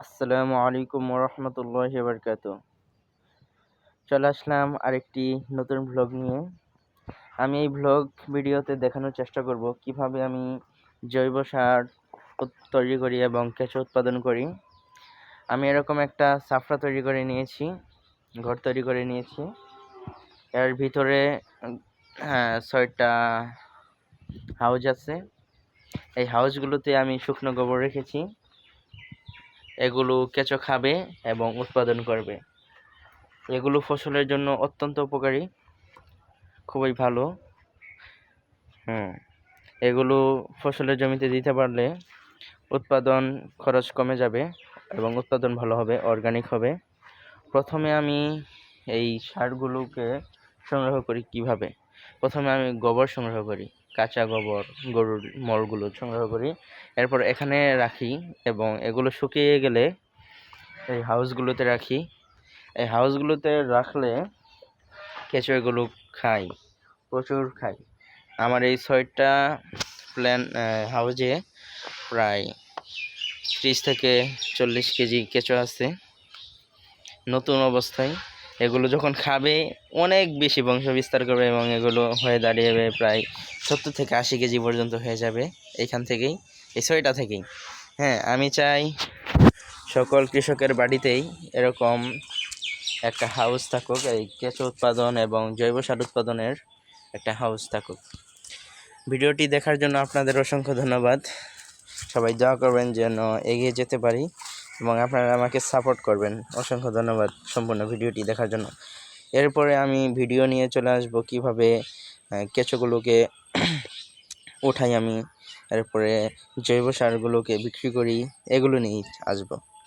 আসসালামু আলাইকুম ওরহমতুল্লাহি বারকাতুহ। চলে আসলাম আরেকটি নতুন ভ্লগ নিয়ে। আমি এই ভ্লগ ভিডিওতে দেখানোর চেষ্টা করব কিভাবে আমি জৈব সার তৈরি করি এবং কেঁচো উৎপাদন করি। আমি এরকম একটা সাফড়া তৈরি করে নিয়েছি, ঘর তৈরি করে নিয়েছি। এর ভিতরে 6টা হাউজ আছে। এই হাউজগুলোতে আমি শুকনো গোবর রেখেছি। এগুলো কেঁচো খাবে এবং উৎপাদন করবে। এগুলো ফসলের জন্য অত্যন্ত উপকারী, খুবই ভালো। এগুলো ফসলের জমিতে দিতে পারলে উৎপাদন খরচ কমে যাবে এবং উৎপাদন ভালো হবে, অর্গানিক হবে। প্রথমে আমি এই সারগুলোকে সংগ্রহ করি কিভাবে। প্রথমে আমি গোবর সংগ্রহ করি, কাঁচা গোবর, গরুর মলগুলো সংগ্রহ করি। এরপর এখানে রাখি এবং এগুলো শুকিয়ে গেলে এই হাউসগুলোতে রাখি। এই হাউসগুলোতে রাখলে কেঁচো এগুলো খাই, প্রচুর খাই। আমার এই 6টা হাউজে প্রায় 30 থেকে 40 কেজি কেঁচো আছে নতুন অবস্থায়। এগুলো যখন খাবে অনেক বেশি বংশ বিস্তার করবে এবং এগুলো হয়ে দাঁড়িয়ে প্রায় 70 থেকে 80 কেজি পর্যন্ত হয়ে যাবে এইখান থেকেই, এই 6টা থেকেই। আমি চাই সকল কৃষকের বাড়িতেই এরকম একটা হাউস থাকুক, এই কেঁচো উৎপাদন এবং জৈব সার উৎপাদনের একটা হাউস থাকুক। ভিডিওটি দেখার জন্য আপনাদের অসংখ্য ধন্যবাদ। সবাই দোয়া করবেন যেন এগিয়ে যেতে পারি এবং আপনারা আমাকে সাপোর্ট করবেন। অসংখ্য ধন্যবাদ সম্পূর্ণ ভিডিওটি দেখার জন্য। এরপরে আমি ভিডিও নিয়ে চলে আসব কিভাবে কেঁচোগুলোকে উঠাই আমি, এরপরে জৈব সারগুলোকে বিক্রি করি, এগুলো নিয়ে আসবো।